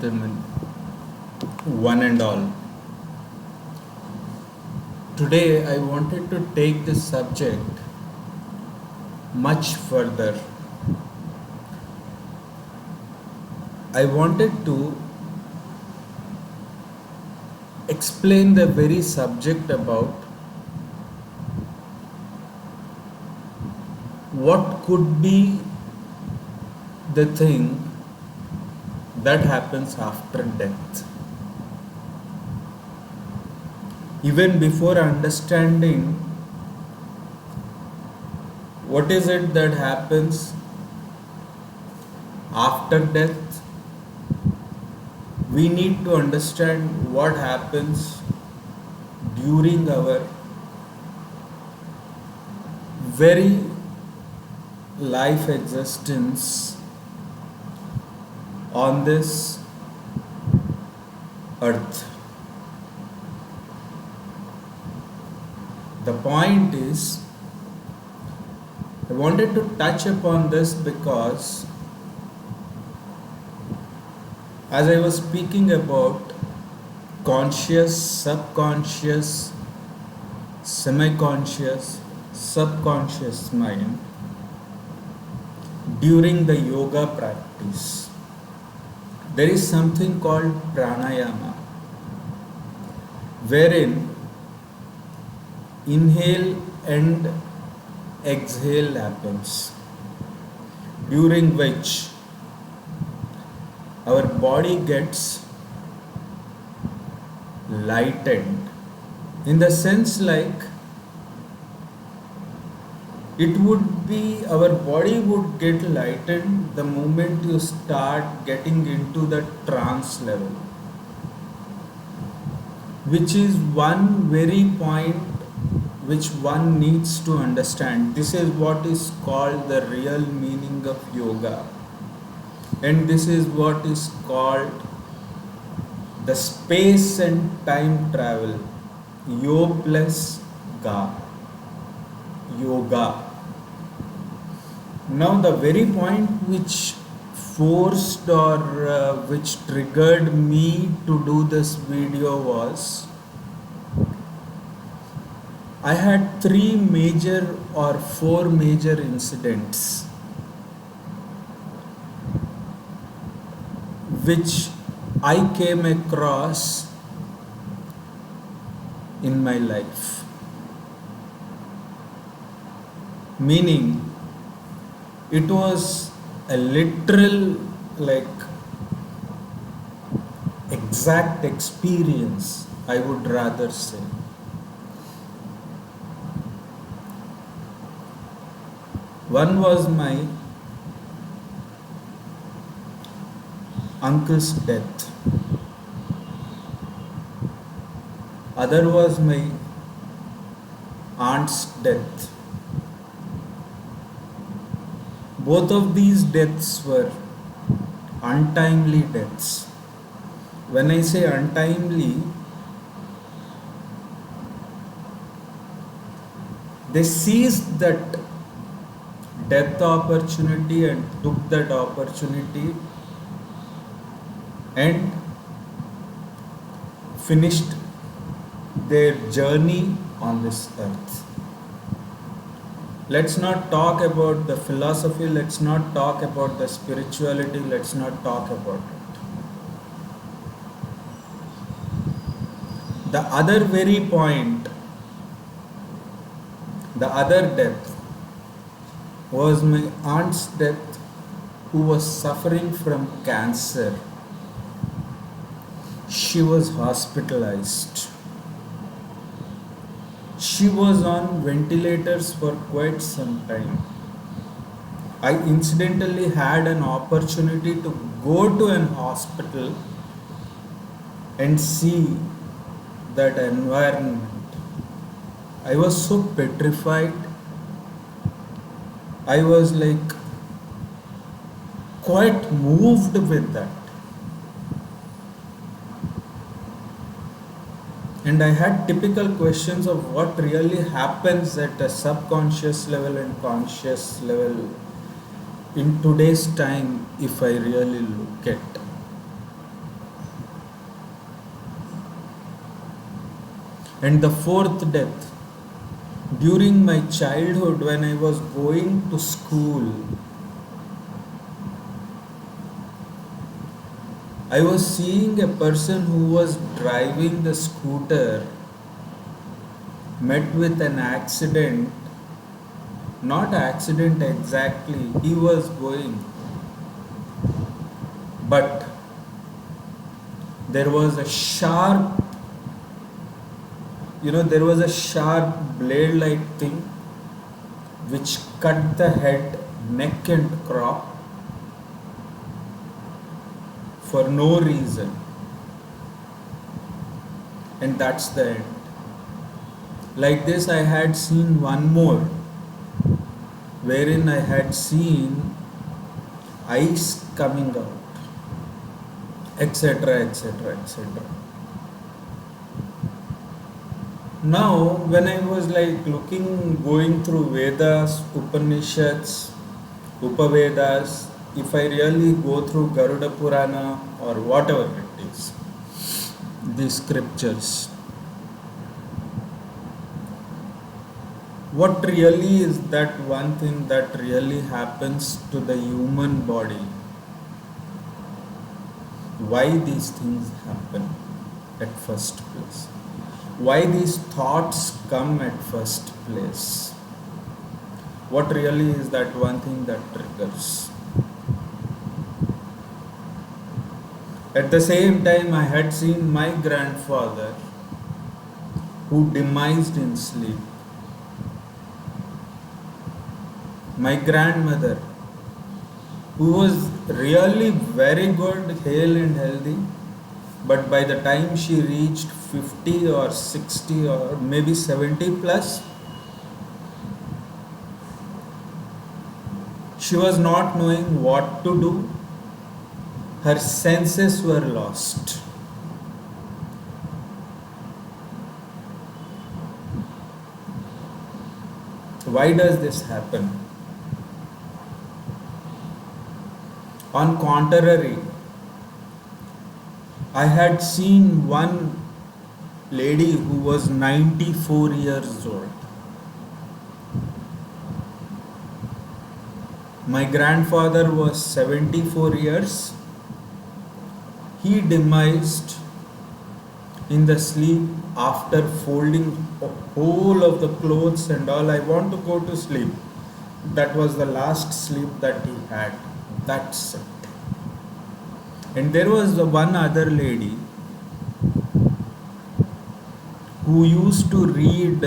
gentlemen, one and all. Today I wanted to take this subject much further. I wanted to explain the very subject about what could be the thing that happens after death. Even before understanding what is it that happens after death, we need to understand what happens during our very life existence on this earth. The point is, I wanted to touch upon this because as I was speaking about conscious, subconscious, semi conscious, subconscious mind during the yoga practice, there is something called pranayama, wherein inhale and exhale happens, during which our body gets lightened, in the sense like it would be our body would get lightened the moment you start getting into the trance level, which is one very point which one needs to understand. This is what is called the real meaning of yoga, and this is what is called the space and time travel, yo plus ga, yoga. Now the very point which forced or which triggered me to do this video was, I had three major or four major incidents which I came across in my life. Meaning, it was a literal, like, exact experience, I would rather say. One was my uncle's death. Other was my aunt's death. Both of these deaths were untimely deaths. When I say untimely, they seized that death opportunity and took that opportunity and finished their journey on this earth. Let's not talk about the philosophy, let's not talk about the spirituality, let's not talk about it. The other very point, the other death, was my aunt's death, who was suffering from cancer. She was hospitalized. She was on ventilators for quite some time. I incidentally had an opportunity to go to an hospital and see that environment. I was so petrified. I was like quite moved with that. And I had typical questions of what really happens at a subconscious level and conscious level in today's time if I really look at. And the fourth death, during my childhood when I was going to school, I was seeing a person who was driving the scooter met with an accident. Not accident exactly, he was going, but there was a sharp, there was a sharp blade like thing which cut the head, neck, and crop for no reason, and that's the end. Like this, I had seen one more wherein I had seen ice coming out, etc., etc., etc. Now, when I was like going through Vedas, Upanishads, Upavedas, if I really go through Garuda Purana or whatever it is, these scriptures, what really is that one thing that really happens to the human body? Why these things happen at first place? Why these thoughts come at first place? What really is that one thing that triggers? At the same time, I had seen my grandfather who demised in sleep. My grandmother, who was really very good, hale and healthy, but by the time she reached 50 or 60 or maybe 70 plus, she was not knowing what to do. Her senses were lost. Why does this happen? On contrary, I had seen one lady who was 94 years old. My grandfather was 74 years. He demised in the sleep after folding a whole of the clothes and all. I want to go to sleep. That was the last sleep that he had. That's it. And there was one other lady who used to read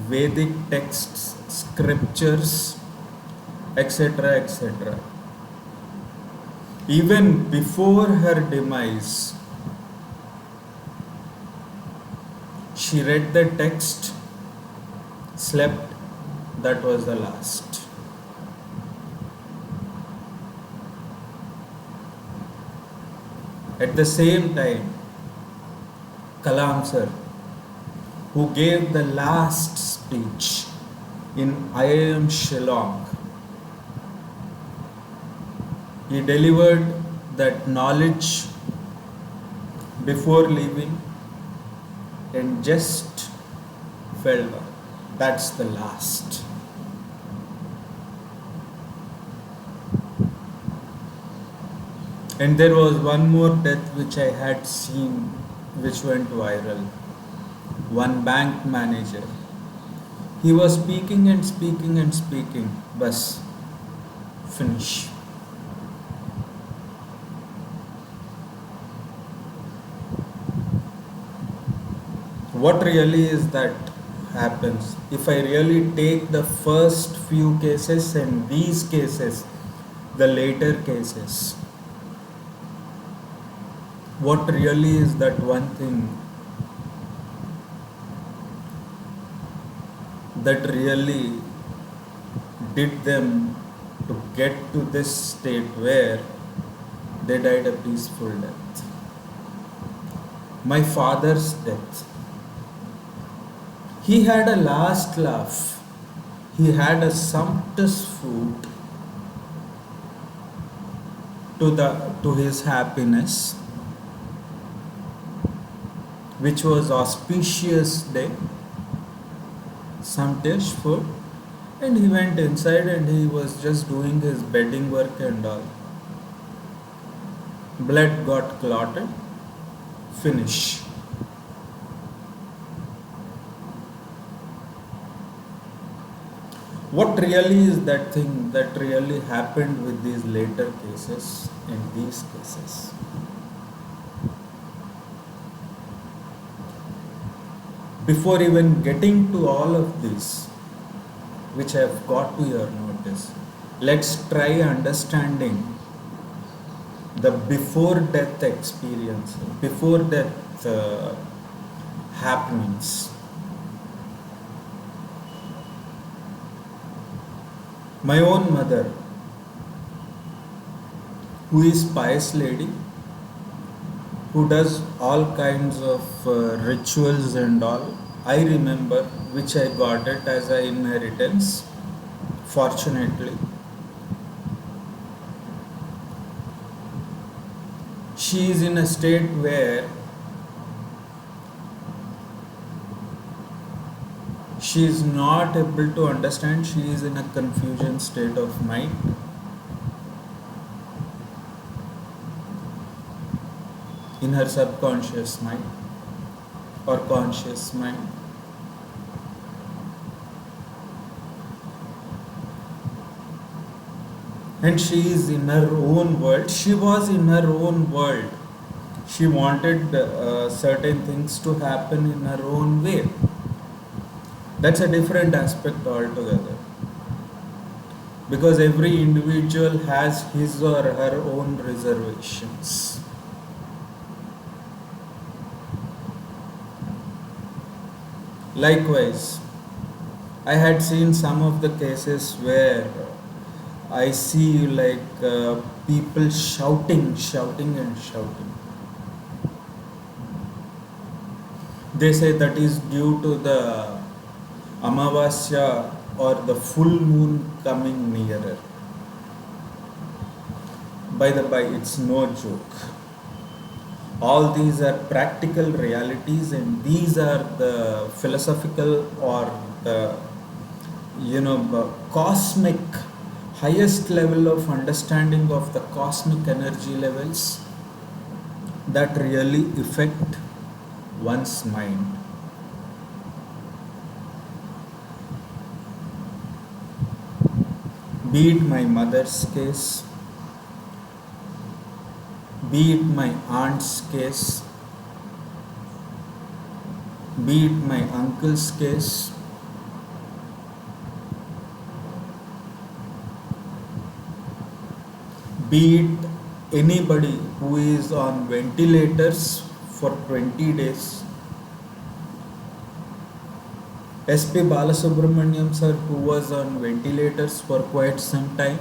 Vedic texts, scriptures, etc., etc. Even before her demise, she read the text, slept, that was the last. At the same time, Kalam sir, who gave the last speech in IIM Shillong, he delivered that knowledge before leaving and just fell down. That's the last. And there was one more death which I had seen which went viral. One bank manager. He was speaking and speaking and speaking. Bas, finish. What really is that happens? If I really take the first few cases and these cases, the later cases, what really is that one thing that really did them to get to this state where they died a peaceful death? My father's death. He had a last laugh. He had a sumptuous food to his happiness. which was auspicious day, some dish food, and he went inside and he was just doing his bedding work and all. Blood got clotted, finish. What really is that thing that really happened with these later cases and these cases? Before even getting to all of this, which I have got to your notice, let's try understanding the before death experience, before death happenings. My own mother, who is pious lady, who does all kinds of rituals and all, I remember, which I got it as an inheritance, fortunately. She is in a state where she is not able to understand, she is in a confusion state of mind. In her subconscious mind or conscious mind. And she is in her own world. She was in her own world. She wanted certain things to happen in her own way. That's a different aspect altogether. Because every individual has his or her own reservations. Likewise, I had seen some of the cases where I see people shouting and shouting. They say that is due to the Amavasya or the full moon coming nearer. By the by, it's no joke. All these are practical realities, and these are the philosophical or the cosmic highest level of understanding of the cosmic energy levels that really affect one's mind. Be it my mother's case, be it my aunt's case, be it my uncle's case, be it anybody who is on ventilators for 20 days. SP Balasubramaniam sir, who was on ventilators for quite some time,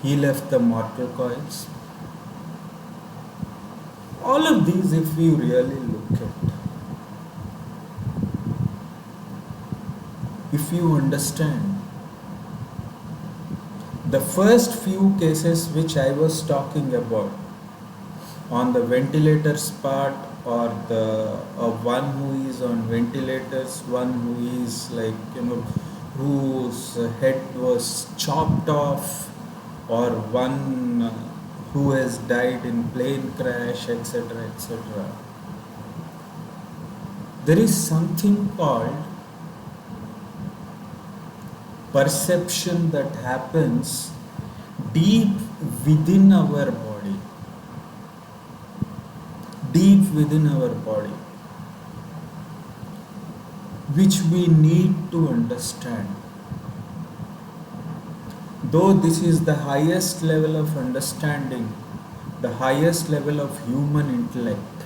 he left the mortal coils. All of these, if you really look at, if you understand, the first few cases which I was talking about on the ventilators part, or the one who is on ventilators, one who is whose head was chopped off, or one who has died in plane crash, etc., etc. There is something called perception that happens deep within our body. Deep within our body, which we need to understand. Though this is the highest level of understanding, the highest level of human intellect,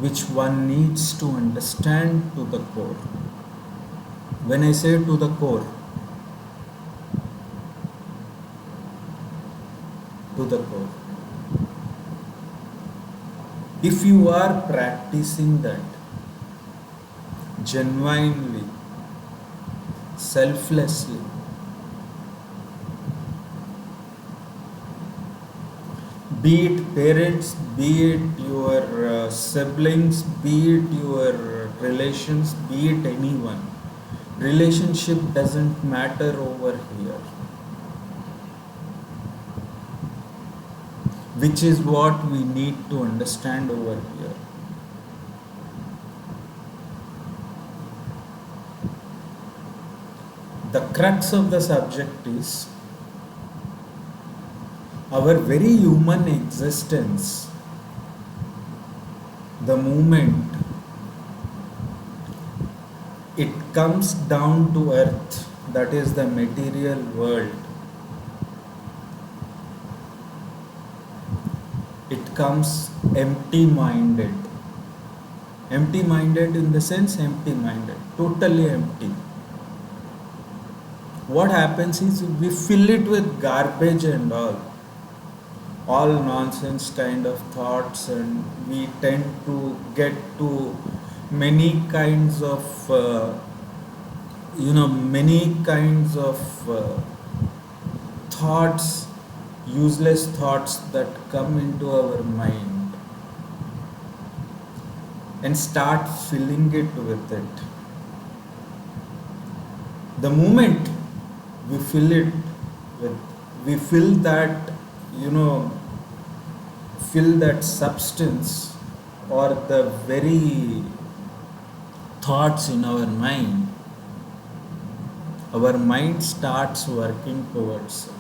which one needs to understand to the core. When I say to the core, to the core. If you are practicing that genuinely, selflessly, be it parents, be it your siblings, be it your relations, be it anyone. Relationship doesn't matter over here, which is what we need to understand over here. The crux of the subject is our very human existence. The moment it comes down to earth, that is the material world, it comes empty minded. Empty minded in the sense empty minded, totally empty. What happens is we fill it with garbage and all nonsense kind of thoughts, and we tend to get to many kinds of many kinds of thoughts, useless thoughts that come into our mind, and start filling it with it. The moment we fill it with, we fill that, fill that substance or the very thoughts in our mind starts working towards it.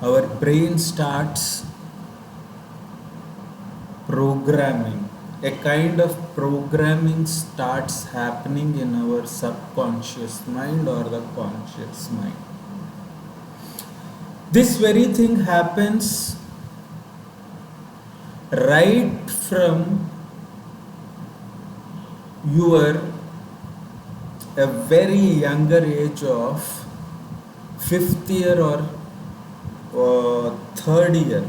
Our brain starts programming. A kind of programming starts happening in our subconscious mind or the conscious mind. This very thing happens right from your a very younger age of fifth year or third year,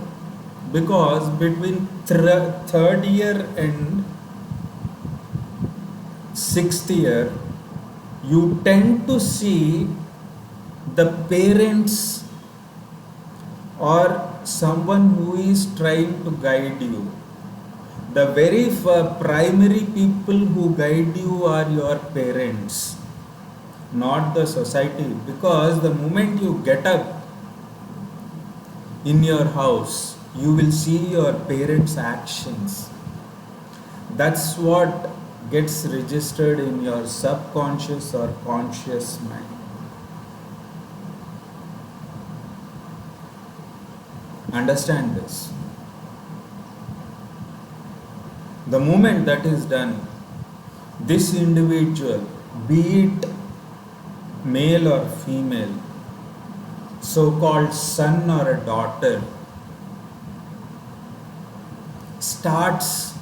because between third year and sixth year you tend to see the parents or someone who is trying to guide you. The very primary people who guide you are your parents, not the society, because the moment you get up in your house, you will see your parents' actions. That's what gets registered in your subconscious or conscious mind. Understand this. The moment that is done, this individual, be it male or female, so-called son or a daughter, starts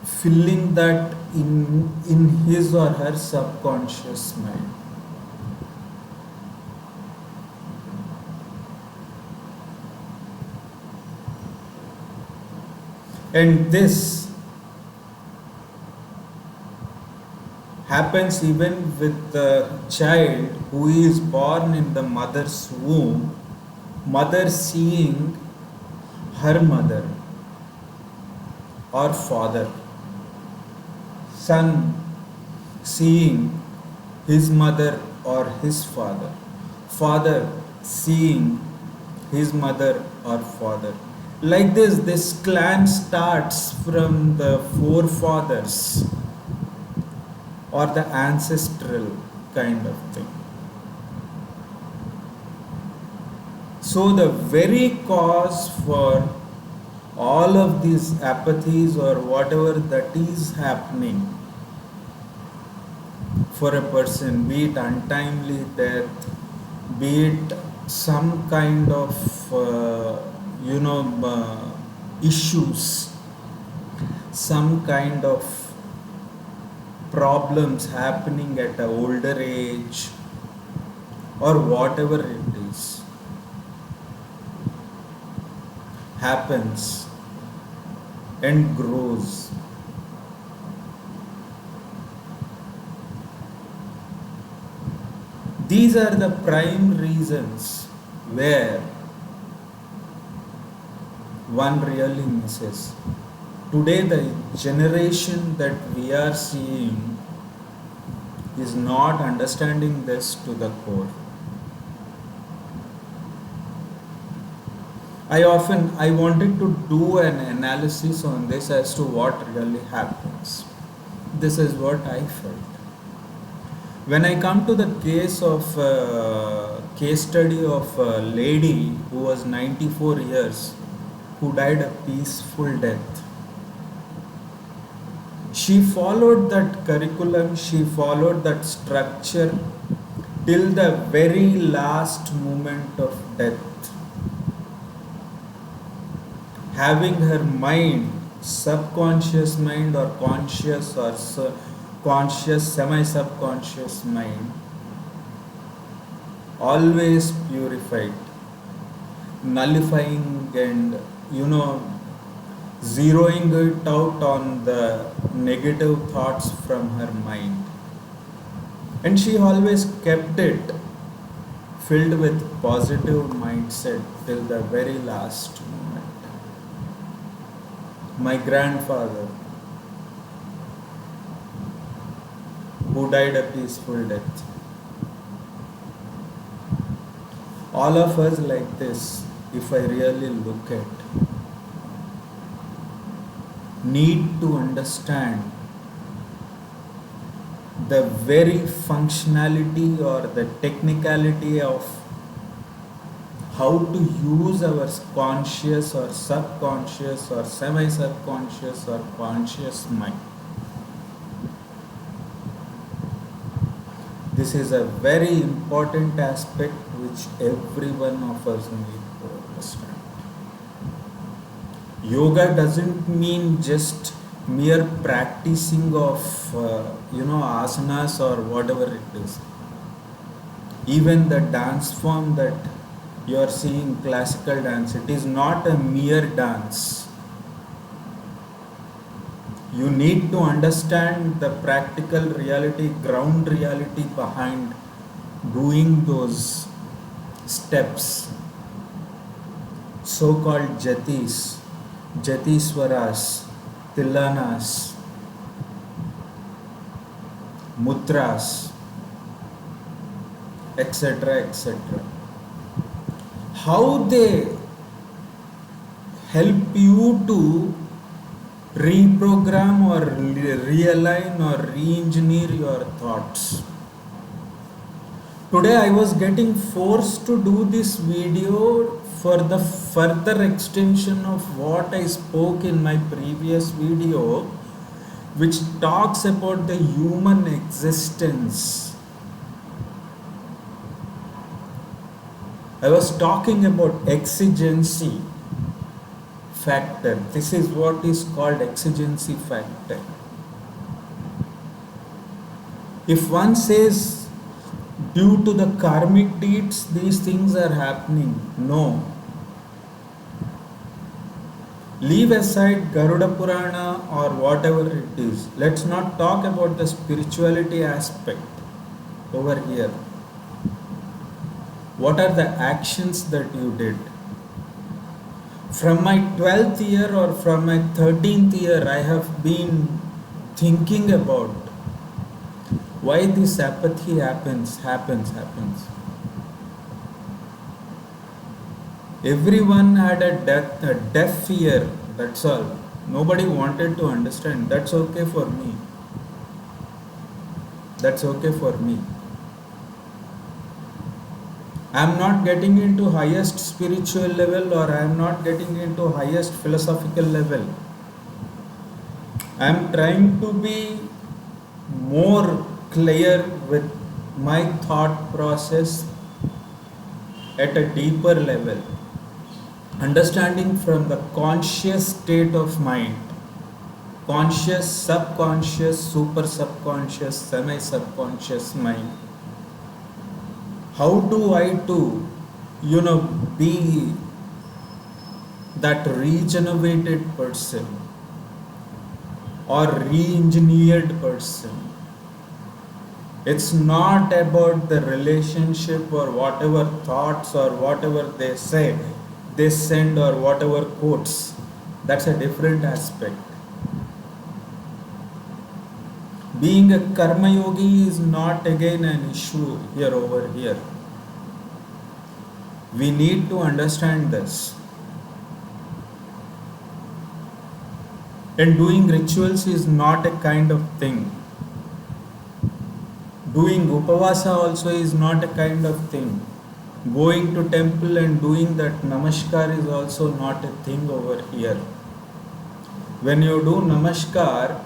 filling that in his or her subconscious mind. And this happens even with the child who is born in the mother's womb, mother seeing her mother or father, son seeing his mother or his father, father seeing his mother or father. Like this clan starts from the forefathers or the ancestral kind of thing. So the very cause for all of these apathies or whatever that is happening for a person, be it untimely death, be it some kind of issues, some kind of problems happening at an older age or whatever it is, happens and grows. These are the prime reasons where one really misses. Today, the generation that we are seeing is not understanding this to the core. I wanted to do an analysis on this as to what really happens. This is what I felt. When I come to the case study of a lady who was 94 years, who died a peaceful death. She followed that curriculum, she followed that structure till the very last moment of death. Having her mind, subconscious mind or conscious or conscious, semi-subconscious mind, always purified, nullifying and zeroing it out on the negative thoughts from her mind. And she always kept it filled with positive mindset till the very last moment. My grandfather, who died a peaceful death. All of us like this, if I really look at, need to understand the very functionality or the technicality of how to use our conscious or subconscious or semi-subconscious or conscious mind. This is a very important aspect which every one of us need to understand. Yoga doesn't mean just mere practicing of asanas or whatever it is. Even the dance form that you are seeing, classical dance, it is not a mere dance. You need to understand the practical reality, ground reality behind doing those steps, so-called jatis, jatiswaras, tilanas, mudras, etc., etc. How they help you to reprogram or realign or re-engineer your thoughts. Today I was getting forced to do this video for the further extension of what I spoke in my previous video, which talks about the human existence. I was talking about exigency factor. This is what is called exigency factor. If one says due to the karmic deeds these things are happening, no. Leave aside Garuda Purana or whatever it is. Let's not talk about the spirituality aspect over here. What are the actions that you did? From my 12th year or from my 13th year, I have been thinking about why this apathy happens. Everyone had a deaf ear, that's all. Nobody wanted to understand. That's okay for me. That's okay for me. I am not getting into highest spiritual level or I am not getting into highest philosophical level. I am trying to be more clear with my thought process at a deeper level. Understanding from the conscious state of mind. Conscious, subconscious, super subconscious, semi-subconscious mind. How do I be that regenerated person or re-engineered person? It's not about the relationship or whatever thoughts or whatever they say. they send or whatever quotes, that's a different aspect. Being a karma yogi is not again an issue here over here. We need to understand this. And doing rituals is not a kind of thing. Doing upavasa also is not a kind of thing. Going to temple and doing that namaskar is also not a thing over here. When you do namaskar,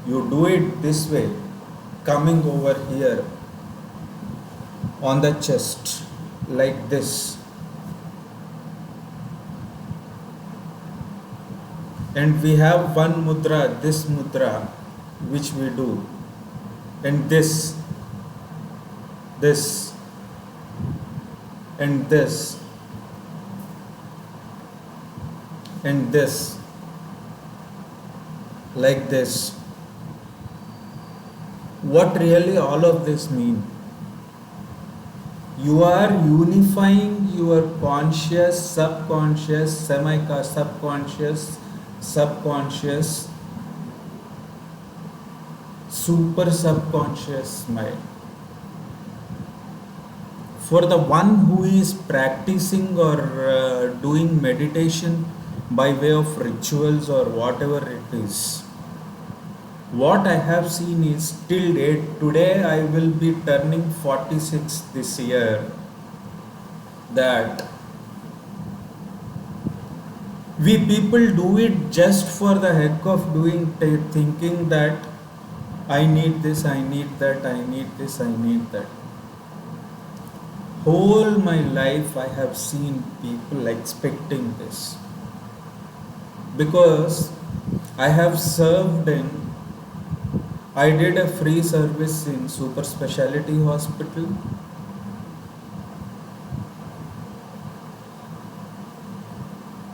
you do it this way, coming over here on the chest, like this. And we have one mudra, this mudra, which we do. And this, and this, and this, like this. What really all of this mean? You are unifying your conscious, subconscious, subconscious, super subconscious mind. For the one who is practicing or doing meditation by way of rituals or whatever it is, what I have seen is till date, today I will be turning 46 this year, that we people do it just for the heck of doing, thinking that I need this, I need that, I need this, I need that. Whole my life I have seen people expecting this, because I have served in, I did a free service in super specialty hospital.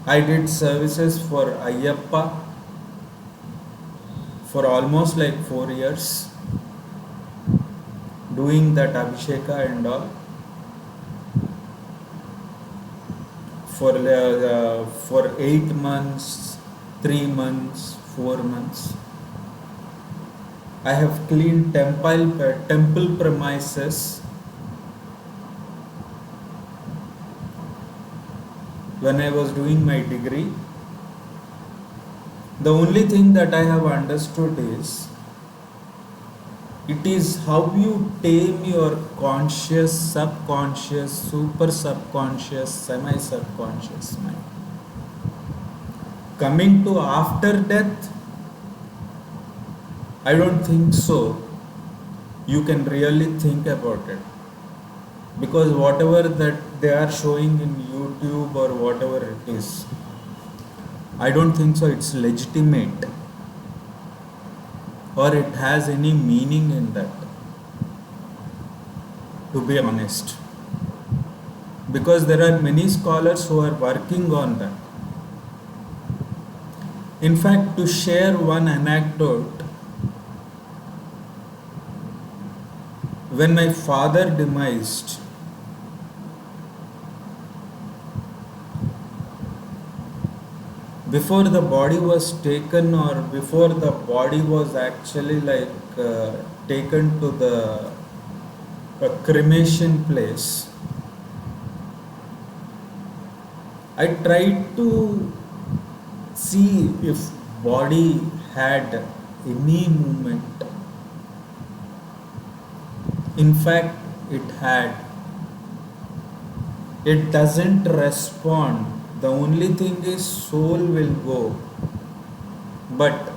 I did services for Ayyappa for almost like 4 years, doing that Abhisheka and all. For 8 months, 3 months, 4 months. I have cleaned temple premises when I was doing my degree. The only thing that I have understood is, it is how you tame your conscious, subconscious, super subconscious, semi subconscious mind. Coming to after death, I don't think so. You can really think about it, because whatever that they are showing in YouTube or whatever it is, I don't think so it's legitimate or it has any meaning in that, to be honest. Because there are many scholars who are working on that. In fact, to share one anecdote, when my father demised, before the body was taken, or before the body was actually taken to the cremation place, I tried to see if body had any movement. In fact, it had. It doesn't respond. The only thing is soul will go. But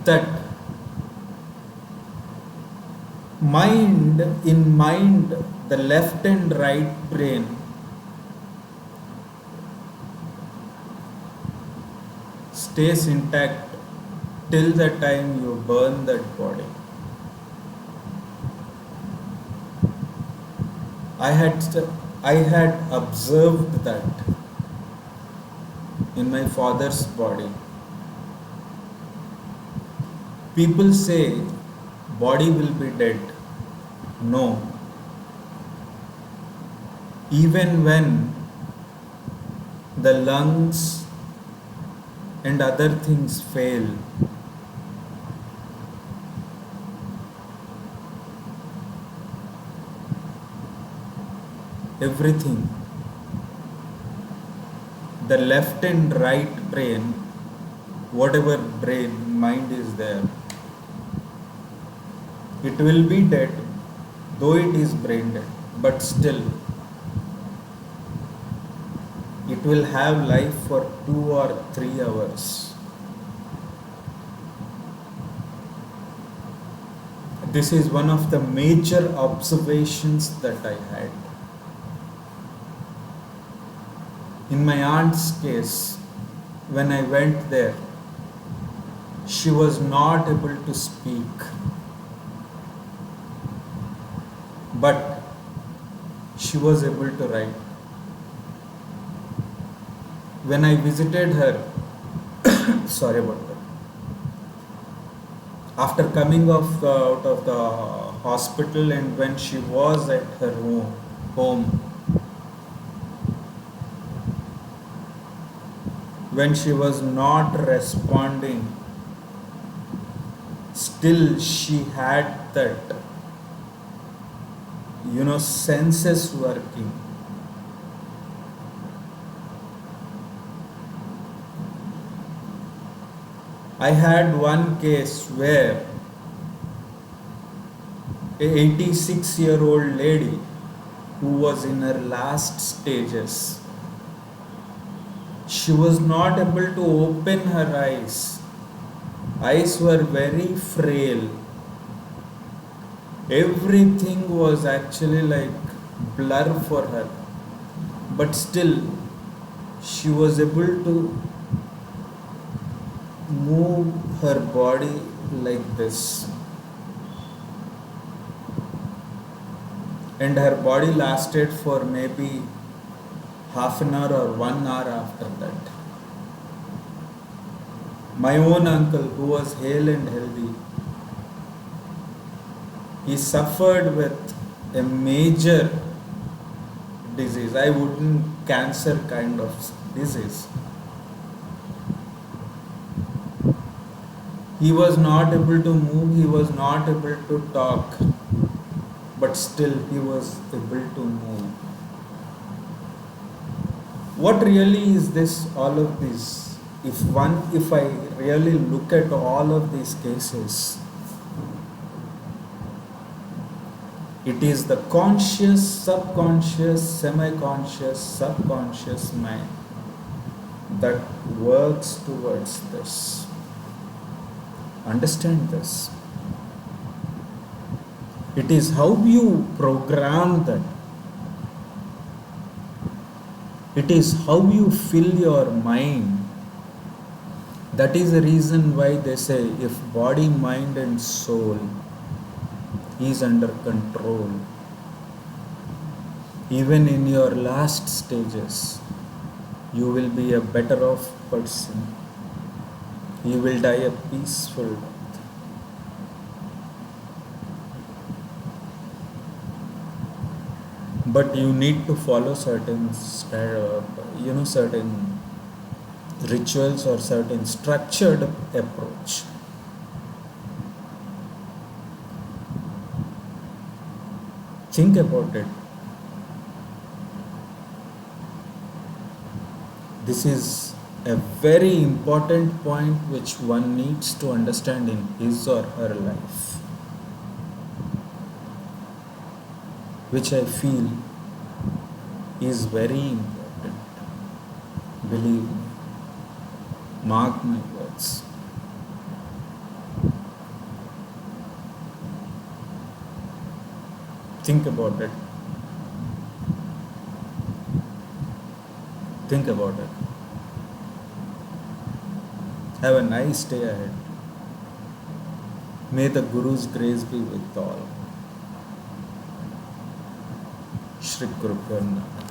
that mind, the left and right brain stays intact till the time you burn that body. I had observed that. in my father's body. People say body will be dead. No. Even when the lungs and other things fail, everything, the left and right brain, whatever brain, mind is there, it will be dead, though it is brain dead, but still it will have life for 2 or 3 hours. This is one of the major observations that I had. In my aunt's case, when I went there, she was not able to speak, but she was able to write. When I visited her, sorry about that, after coming out of the hospital and when she was at her home, when she was not responding, still she had that, senses working. I had one case where a 86-year-old lady who was in her last stages, she was not able to open her eyes. Eyes were very frail. Everything was actually like blur for her. But still, she was able to move her body like this. And her body lasted for maybe half an hour or 1 hour after that. My own uncle, who was hale and healthy, he suffered with a major disease. I wouldn't cancer kind of disease. He was not able to move, he was not able to talk, but still he was able to move. What really is this, all of this? If I really look at all of these cases, it is the conscious, subconscious, semi-conscious, subconscious mind that works towards this. Understand this. It is how you program that. It is how you fill your mind. That is the reason why they say if body, mind and soul is under control, even in your last stages, you will be a better off person. You will die a peaceful death. But you need to follow certain rituals or certain structured approach. Think about it. This is a very important point which one needs to understand in his or her life, which I feel is very important. Believe me, mark my words. Think about it. Think about it. Have a nice day ahead. May the Guru's grace be with all. Shri Guru Namaha.